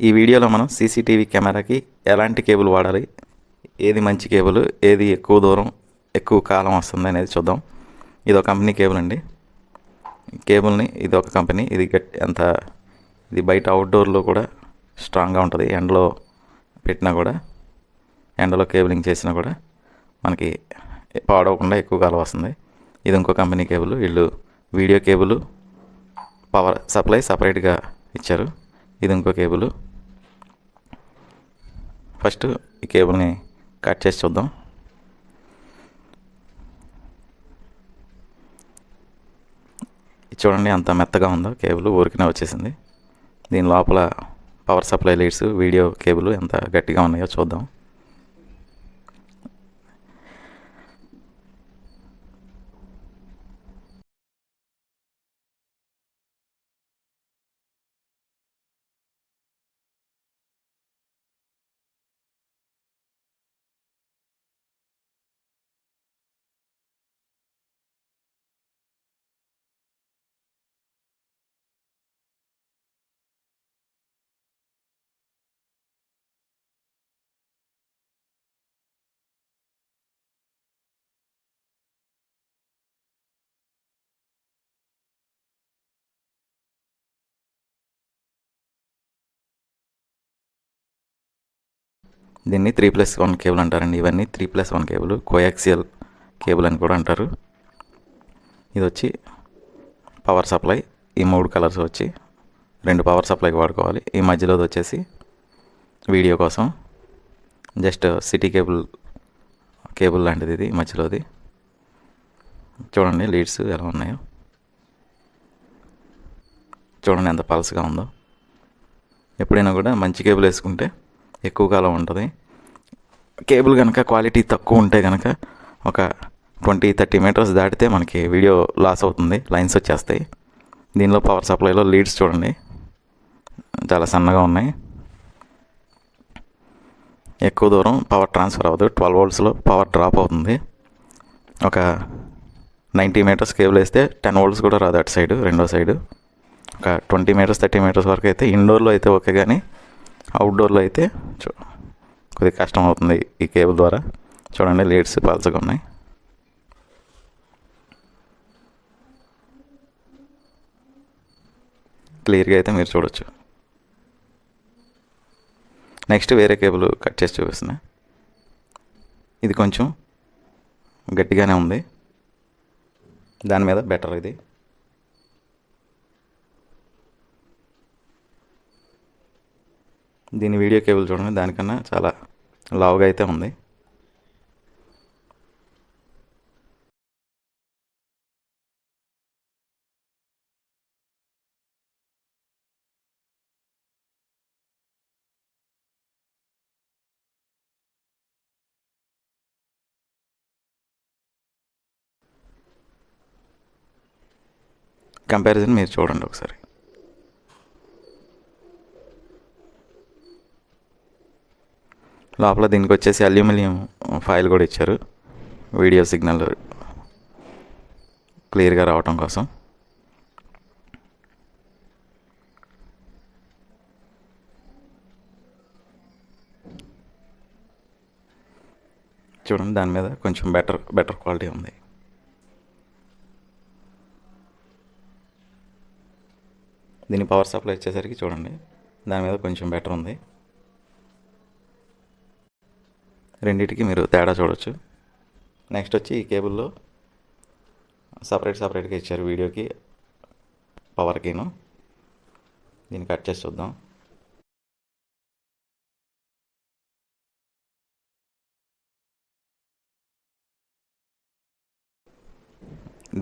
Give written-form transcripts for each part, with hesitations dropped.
ఈ వీడియోలో మనం సీసీటీవీ కెమెరాకి ఎలాంటి కేబుల్ వాడాలి, ఏది మంచి కేబుల్, ఏది ఎక్కువ దూరం ఎక్కువ కాలం వస్తుంది అనేది చూద్దాం. ఇది ఒక కంపెనీ కేబుల్ అండి. కేబుల్ని ఇది ఒక కంపెనీ, ఇది ఇది బయట అవుట్డోర్లో కూడా స్ట్రాంగ్గా ఉంటుంది. ఎండలో పెట్టినా కూడా, ఎండలో కేబులింగ్ చేసినా కూడా మనకి పాడవకుండా ఎక్కువ కాలం వస్తుంది. ఇది ఇంకో కంపెనీ కేబుల్. వీళ్ళు వీడియో కేబుల్, పవర్ సప్లై సపరేట్గా ఇచ్చారు. ఇది ఇంకో కేబుల్. ఫస్ట్ ఈ కేబుల్ని కట్ చేసి చూద్దాం. చూడండి ఎంత మెత్తగా ఉందో కేబుల్, ఊరికనే వచ్చేసింది. దీని లోపల power supply leads, video cable ఎంత గట్టిగా ఉన్నాయో చూద్దాం. దీన్ని 3+1 కేబుల్ అంటారండి. ఇవన్నీ 3+1 కేబుల్, కోయాక్సియల్ కేబుల్ అని కూడా అంటారు. ఇది వచ్చి పవర్ సప్లై. ఈ 3 కలర్స్ వచ్చి 2 పవర్ సప్లైకి వాడుకోవాలి. ఈ మధ్యలోది వచ్చేసి వీడియో కోసం, జస్ట్ సిటీ కేబుల్ లాంటిది ఇది మధ్యలోది. చూడండి లీడ్స్ ఎలా ఉన్నాయో, చూడండి ఎంత పల్స్గా ఉందో. ఎప్పుడైనా కూడా మంచి కేబుల్ వేసుకుంటే ఎక్కువ కాలం ఉంటుంది. కేబుల్ కనుక క్వాలిటీ తక్కువ ఉంటే కనుక ఒక 20-30 మీటర్స్ దాటితే మనకి వీడియో లాస్ అవుతుంది, లైన్స్ వచ్చేస్తాయి. దీనిలో పవర్ సప్లైలో లీడ్స్ చూడండి చాలా సన్నగా ఉన్నాయి. ఎక్కువ దూరం పవర్ ట్రాన్స్ఫర్ అవ్వదు. 12 voltsలో పవర్ డ్రాప్ అవుతుంది. ఒక 90 మీటర్స్ కేబుల్ వేస్తే 10 volts కూడా రాదు అటు సైడు, రెండో సైడు. ఒక 20 మీటర్స్ 30 మీటర్స్ వరకు అయితే ఇండోర్లో అయితే ఓకే, కానీ అవుట్డోర్లో అయితే కొద్దిగా కష్టం అవుతుంది ఈ కేబుల్ ద్వారా. చూడండి లీడ్స్ పల్చగా ఉన్నాయి. క్లియర్గా అయితే మీరు చూడొచ్చు. నెక్స్ట్ వేరే కేబుల్ కట్ చేసి చూపిస్తున్నా. ఇది కొంచెం గట్టిగానే ఉంది, దాని మీద బెటర్ ఇది. దీని వీడియో కేబుల్ చూడండి, దానికన్నా చాలా లావుగా అయితే ఉంది. కంపారిజన్ మీరు చూడండి ఒకసారి. లోపల దీనికి వచ్చేసి అల్యూమినియం ఫాయిల్ కూడా ఇచ్చారు, వీడియో సిగ్నల్ క్లియర్గా రావటం కోసం. చూడండి దాని మీద కొంచెం బెటర్ క్వాలిటీ ఉంది. దీని పవర్ సప్లై వచ్చేసరికి చూడండి దాని మీద కొంచెం బెటర్ ఉంది. రెండింటికి మీరు తేడా చూడొచ్చు. నెక్స్ట్ వచ్చి ఈ కేబుల్లో సపరేట్గా ఇచ్చారు, వీడియోకి పవర్కిను. దీన్ని కట్ చేసి చూద్దాం.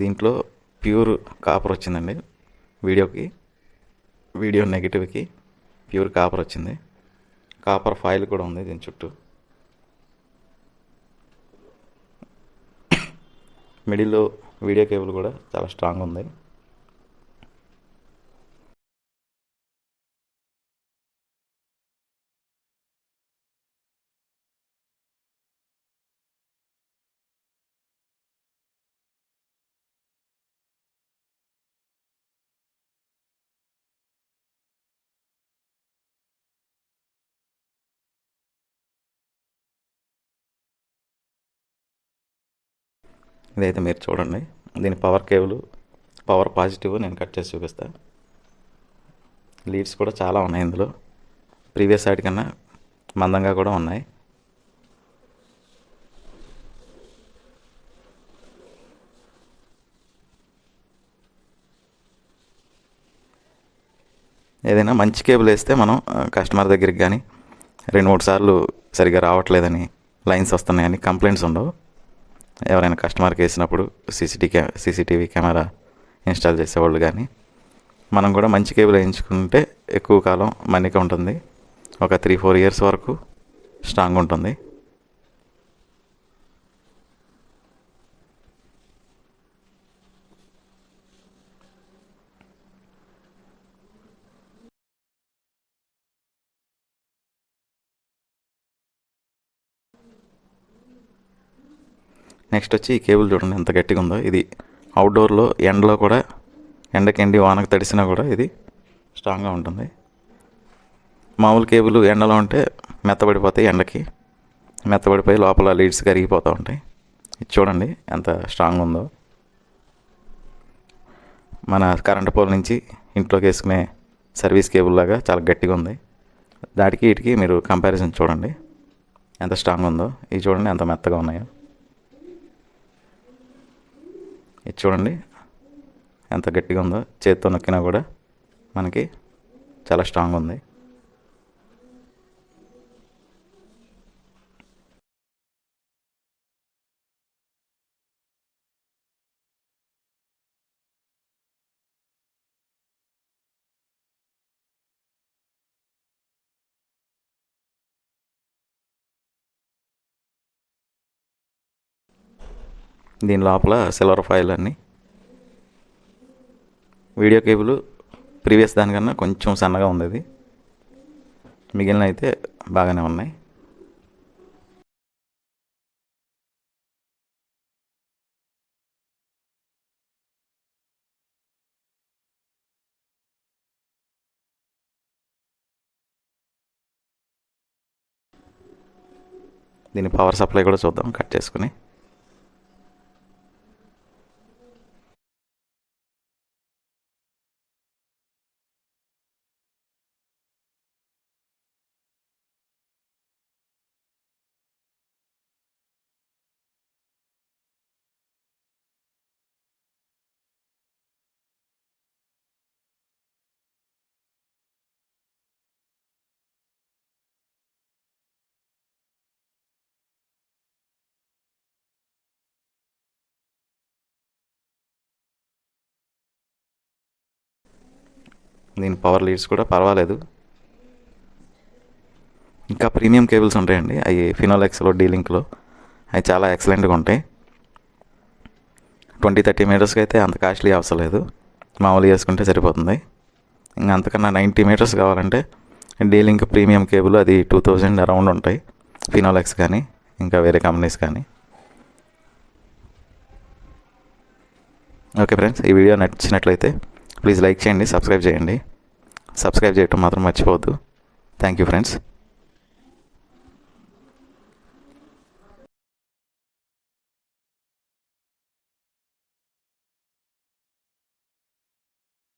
దీంట్లో ప్యూర్ కాపర్ వచ్చిందండి. వీడియో నెగిటివ్కి ప్యూర్ కాపర్ వచ్చింది. కాపర్ ఫాయిల్ కూడా ఉంది దీని చుట్టూ. మిడిల్లో వీడియో కేబుల్ కూడా చాలా స్ట్రాంగ్ ఉంది. ఇదైతే మీరు చూడండి. దీని పవర్ కేబుల్, పవర్ పాజిటివ్ నేను కట్ చేసి చూపిస్తాను. లీడ్స్ కూడా చాలా ఉన్నాయి ఇందులో. ప్రీవియస్ సైడ్ కన్నా మందంగా కూడా ఉన్నాయి. ఏదైనా మంచి కేబుల్ వేస్తే మనం కస్టమర్ దగ్గరికి కానీ 2-3 సార్లు సరిగ్గా రావట్లేదని, లైన్స్ వస్తున్నాయని కంప్లైంట్స్ ఉండవు. ఎవరైనా కస్టమర్కి వేసినప్పుడు సీసీటీవీ కెమెరా ఇన్స్టాల్ చేసేవాళ్ళు కానీ మనం కూడా మంచి కేబుల్ వేయించుకుంటే ఎక్కువ కాలం మన్నిక ఉంటుంది. ఒక 3-4 ఇయర్స్ వరకు స్ట్రాంగ్ ఉంటుంది. నెక్స్ట్ వచ్చి ఈ కేబుల్ చూడండి ఎంత గట్టిగా ఉందో. ఇది అవుట్డోర్లో ఎండలో కూడా, ఎండకెండి వానకు తడిసినా కూడా ఇది స్ట్రాంగ్గా ఉంటుంది. మామూలు కేబుల్ ఎండలో ఉంటే మెత్తబడిపోతాయి, ఎండకి మెత్తబడిపోయి లోపల లీడ్స్ కరిగిపోతూ ఉంటాయి. ఇది చూడండి ఎంత స్ట్రాంగ్ ఉందో. మన కరెంట్ పోల్ నుంచి ఇంట్లోకి వేసుకునే సర్వీస్ కేబుల్ లాగా చాలా గట్టిగా ఉంది. దాటికి వీటికి మీరు కంపారిజన్ చూడండి ఎంత స్ట్రాంగ్ ఉందో. ఇది చూడండి ఎంత మెత్తగా ఉన్నాయో. ఇది చూడండి ఎంత గట్టిగా ఉందో. చేతితో నొక్కినా కూడా మనకి చాలా స్ట్రాంగ్ ఉంది. దీని లోపల సిల్వర్ ఫాయిల్ అన్నీ. వీడియో కేబుల్ ప్రీవియస్ దానికన్నా కొంచెం సన్నగా ఉంది ఇది. మిగిలిన అయితే బాగానే ఉన్నాయి. దీని పవర్ సప్లై కూడా చూద్దాం కట్ చేసుకుని. దీని పవర్ లీడ్స్ కూడా పర్వాలేదు. ఇంకా ప్రీమియం కేబుల్స్ ఉంటాయండి, అవి ఫినోలెక్స్లో, డీలింక్లో, అవి చాలా ఎక్సలెంట్గా ఉంటాయి. 20-30 మీటర్స్కి అయితే అంత కాస్ట్లీ అవసరం లేదు, మామూలుగా వేసుకుంటే సరిపోతుంది. ఇంకా అంతకన్నా 90 మీటర్స్ కావాలంటే డీలింక్ ప్రీమియం కేబుల్ అది 2000 అరౌండ్ ఉంటాయి, ఫినోలెక్స్ కానీ ఇంకా వేరే కంపెనీస్ కానీ. ఓకే ఫ్రెండ్స్, ఈ వీడియో నచ్చినట్లయితే ప్లీజ్ లైక్ చేయండి, సబ్స్క్రైబ్ చేయండి. సబ్స్క్రైబ్ చేయటం మాత్రం మర్చిపోవద్దు. Thank you friends.